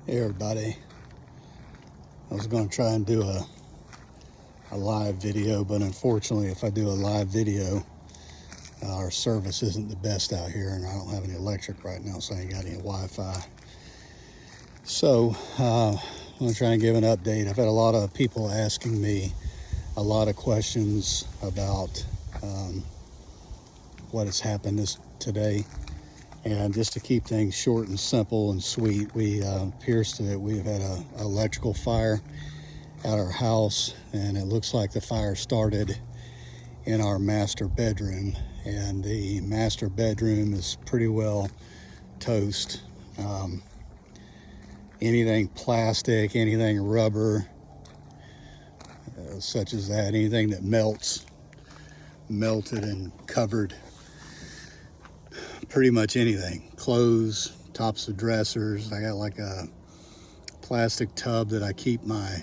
Hey everybody, I was going to try and do a live video, but unfortunately if I do a live video, our service isn't the best out here and I don't have any electric right now, so I ain't got any Wi-Fi. So I'm going to try and give an update. I've had a lot of people asking me a lot of questions about what has happened today. And just to keep things short and simple and sweet, we appears that we've had an electrical fire at our house, and it looks like the fire started in our master bedroom, and the master bedroom is pretty well toast. Anything plastic, anything rubber, such as that, anything that melted and covered. Pretty much anything. Clothes, tops of dressers. I got like a plastic tub that I keep my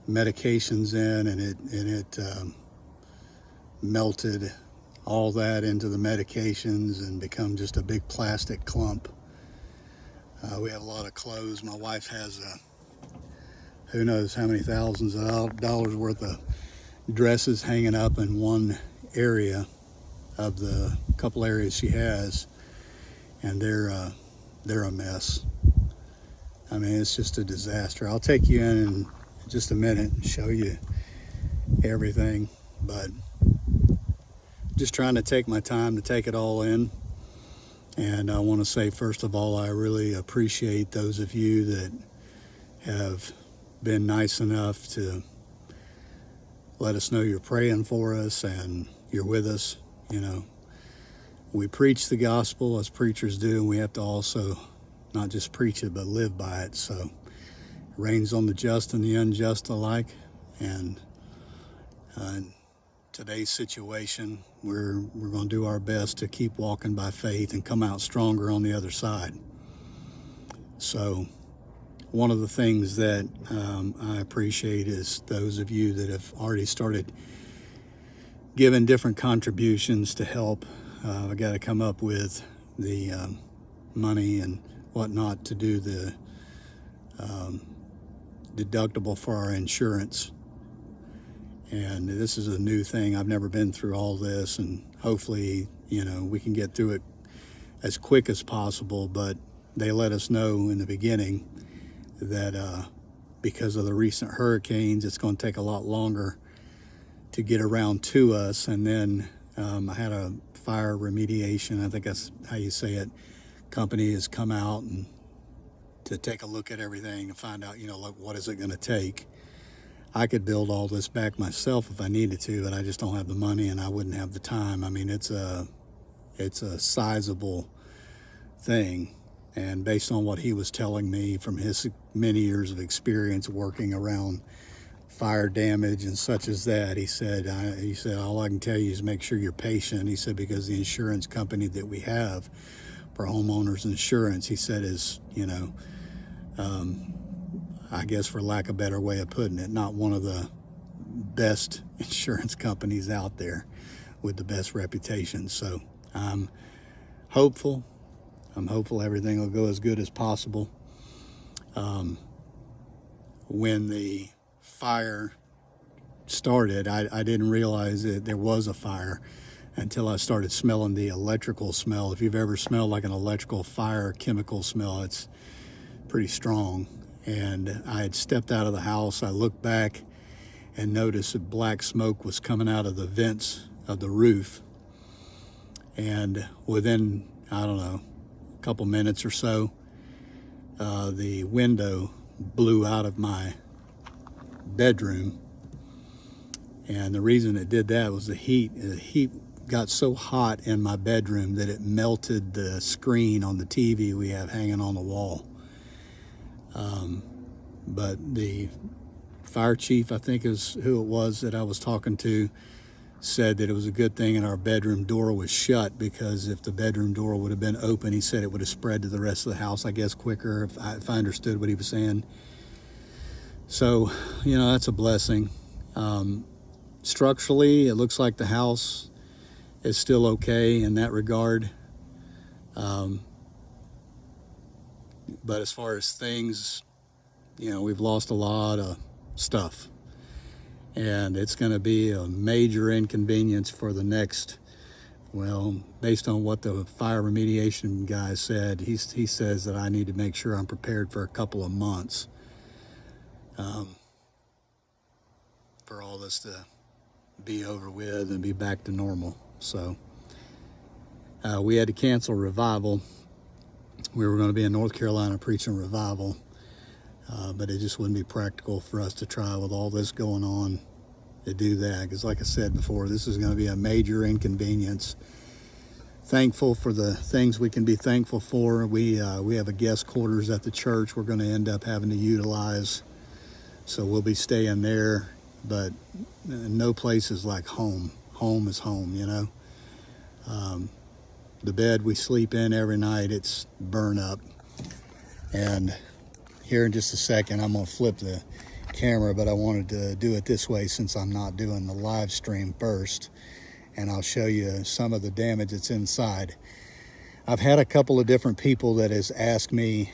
medications in, and it melted all that into the medications and become just a big plastic clump. We have a lot of clothes. My wife has who knows how many thousands of dollars worth of dresses hanging up in one area of the couple areas she has, and they're a mess. I mean, it's just a disaster. I'll take you in just a minute and show you everything, but just trying to take my time to take it all in. And I want to say, first of all, I really appreciate those of you that have been nice enough to let us know you're praying for us and you're with us. You know, we preach the gospel as preachers do, and we have to also not just preach it, but live by it. So it rains on the just and the unjust alike. And today's situation, we're going to do our best to keep walking by faith and come out stronger on the other side. So one of the things that I appreciate is those of you that have already started giving different contributions to help. I got to come up with the money and whatnot to do the deductible for our insurance. And this is a new thing. I've never been through all this, and hopefully, you know, we can get through it as quick as possible. But they let us know in the beginning that because of the recent hurricanes, it's going to take a lot longer to get around to us. And then I had a fire remediation, I think that's how you say it, company has come out and to take a look at everything and find out, you know, like, what is it going to take. I could build all this back myself if I needed to, but I just don't have the money and I wouldn't have the time. I mean, it's a sizable thing. And based on what he was telling me from his many years of experience working around fire damage and such as that, he said all I can tell you is make sure you're patient. He said, because the insurance company that we have for homeowners insurance, he said, is, you know, I guess for lack of a better way of putting it, not one of the best insurance companies out there with the best reputation. So I'm hopeful everything will go as good as possible. When the fire started, I didn't realize that there was a fire until I started smelling the electrical smell. If you've ever smelled like an electrical fire chemical smell, it's pretty strong. And I had stepped out of the house. I looked back and noticed that black smoke was coming out of the vents of the roof. And within, I don't know, a couple minutes or so, the window blew out of my bedroom. And the reason it did that was the heat. The heat got so hot in my bedroom that it melted the screen on the TV we have hanging on the wall. But the fire chief, I think is who it was that I was talking to, said that it was a good thing and our bedroom door was shut, because if the bedroom door would have been open, he said it would have spread to the rest of the house, I guess, quicker, if I understood what he was saying. So, you know, that's a blessing. Structurally, it looks like the house is still okay in that regard. But as far as things, we've lost a lot of stuff. And it's going to be a major inconvenience for the next, well, based on what the fire remediation guy said, he says that I need to make sure I'm prepared for a couple of months for all this to be over with and be back to normal. So we had to cancel revival. We were going to be in North Carolina preaching revival, but it just wouldn't be practical for us to try with all this going on to do that, because like I said before, this is going to be a major inconvenience. Thankful for the things we can be thankful for. We have a guest quarters at the church we're going to end up having to utilize, so we'll be staying there, but no place is like home. Home is home, the bed we sleep in every night, it's burn up. And here in just a second, I'm going to flip the camera, but I wanted to do it this way since I'm not doing the live stream first, and I'll show you some of the damage that's inside. I've had a couple of different people that has asked me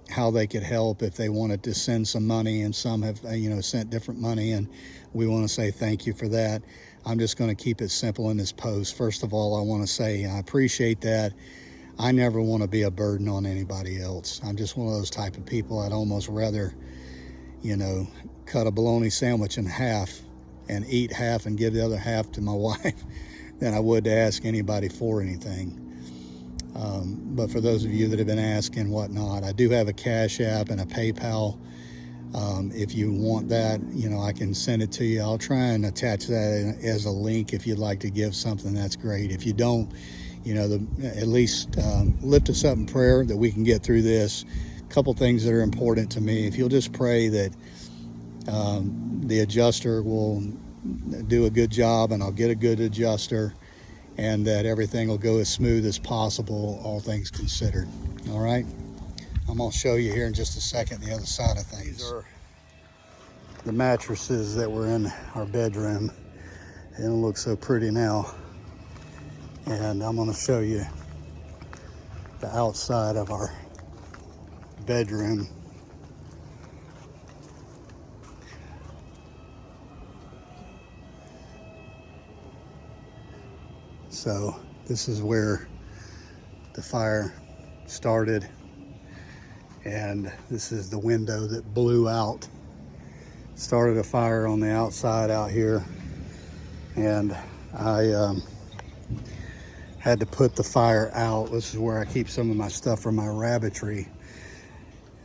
how they could help if they wanted to send some money, and some have sent different money, and we want to say thank you for that. I'm just going to keep it simple in this post. First of all, I want to say I appreciate that. I never want to be a burden on anybody else. I'm just one of those type of people. I'd almost rather cut a bologna sandwich in half and eat half and give the other half to my wife than I would to ask anybody for anything. But for those of you that have been asking whatnot, I do have a Cash App and a PayPal. If you want that, I can send it to you. I'll try and attach that as a link. If you'd like to give something, that's great. If you don't, at least lift us up in prayer that we can get through this. A couple things that are important to me. If you'll just pray that the adjuster will do a good job and I'll get a good adjuster, and that everything will go as smooth as possible, all things considered. All right? I'm going to show you here in just a second the other side of things. These are the mattresses that were in our bedroom. They don't look so pretty now. And I'm going to show you the outside of our bedroom. So this is where the fire started, and this is the window that blew out. Started a fire on the outside out here, and I had to put the fire out. This is where I keep some of my stuff from my rabbitry.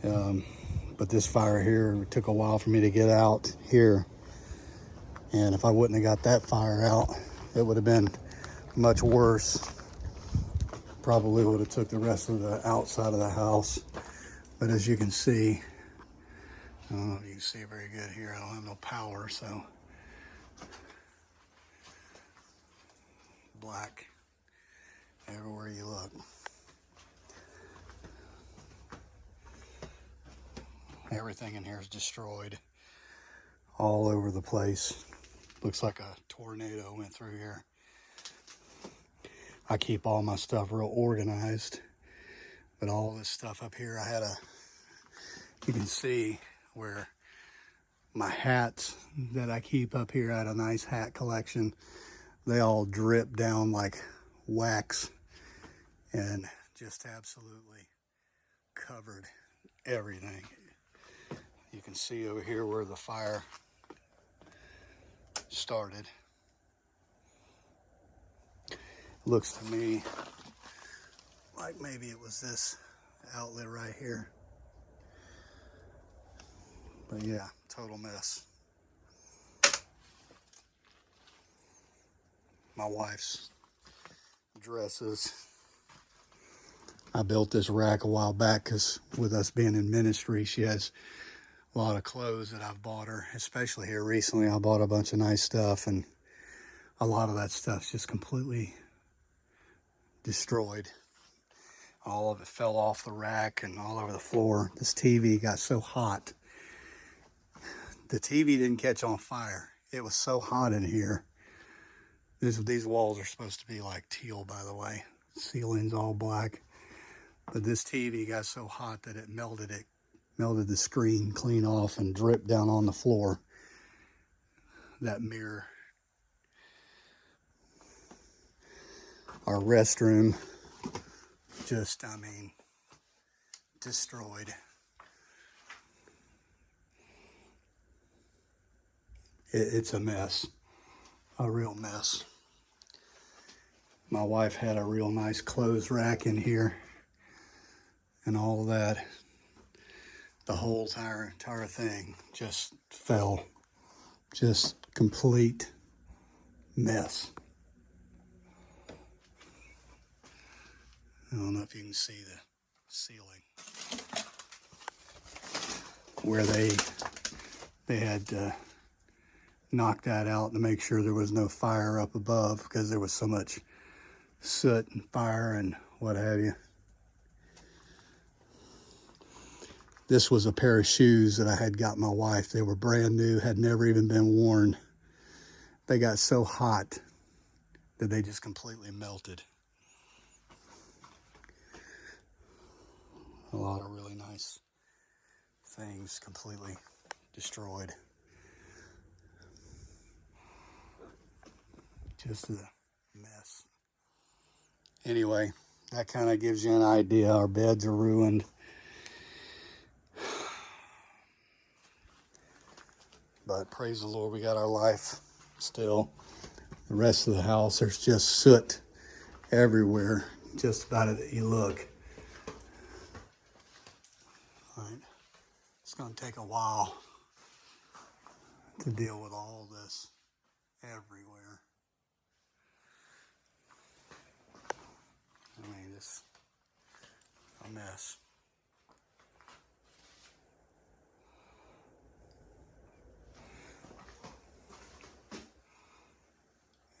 But this fire here, it took a while for me to get out here. And if I wouldn't have got that fire out, it would have been much worse. Probably would have took the rest of the outside of the house. But as you can see, I don't know if you can see very good here. I don't have no power, so black everywhere you look. Everything in here is destroyed all over the place. Looks like a tornado went through here. I keep all my stuff real organized, but all this stuff up here, you can see where my hats that I keep up here, I had a nice hat collection. They all drip down like wax and just absolutely covered everything. You can see over here where the fire started. Looks to me like maybe it was this outlet right here. But yeah, total mess. My wife's dresses. I built this rack a while back because with us being in ministry, she has a lot of clothes that I've bought her, especially here recently. I bought a bunch of nice stuff, and a lot of that stuff's just completely destroyed. All of it fell off the rack and all over the floor. This TV got so hot. The TV didn't catch on fire. It was so hot in here. These walls are supposed to be like teal, by the way. Ceiling's all black. But this TV got so hot that it melted the screen clean off and dripped down on the floor. That mirror. Our restroom, just, I mean, destroyed. It's a mess, a real mess. My wife had a real nice clothes rack in here and all that. The whole entire thing just fell. Just complete mess. I don't know if you can see the ceiling where they had knocked that out to make sure there was no fire up above because there was so much soot and fire and what have you. This was a pair of shoes that I had got my wife. They were brand new, had never even been worn. They got so hot that they just completely melted. A lot of really nice things completely destroyed. Just a mess. Anyway, that kind of gives you an idea. Our beds are ruined. But praise the Lord, we got our life still. The rest of the house, there's just soot everywhere, just about it that you look. All right. It's going to take a while to deal with all this everywhere. I mean, it's a mess.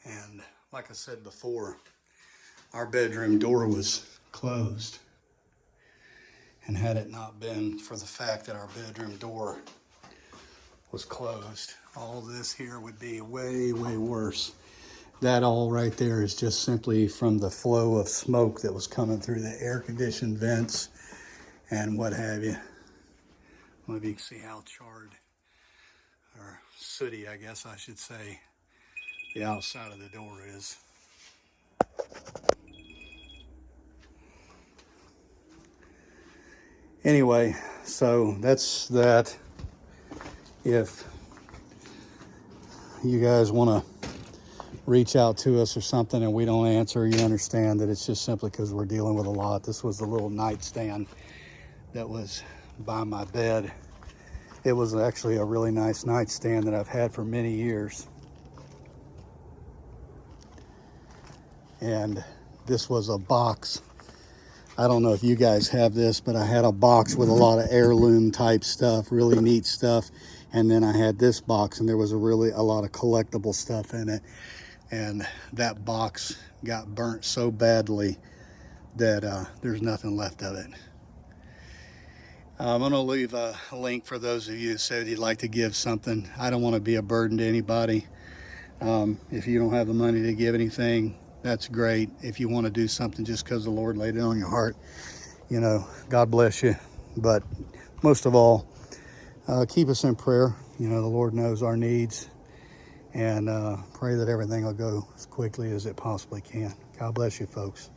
And like I said before, our bedroom door was closed. And had it not been for the fact that our bedroom door was closed, all this here would be way, way worse. That all right there is just simply from the flow of smoke that was coming through the air-conditioned vents and what have you. Maybe you can see how charred, or sooty, I guess I should say, the outside of the door is. Anyway, so that's that. If you guys want to reach out to us or something and we don't answer, you understand that it's just simply because we're dealing with a lot. This was the little nightstand that was by my bed. It was actually a really nice nightstand that I've had for many years. And this was a box. I don't know if you guys have this, but I had a box with a lot of heirloom type stuff, really neat stuff. And then I had this box and there was a lot of collectible stuff in it. And that box got burnt so badly that there's nothing left of it. I'm going to leave a link for those of you who said you'd like to give something. I don't want to be a burden to anybody. If you don't have the money to give anything, that's great. If you want to do something just because the Lord laid it on your heart, you know, God bless you. But most of all, keep us in prayer. You know, the Lord knows our needs. And pray that everything will go as quickly as it possibly can. God bless you, folks.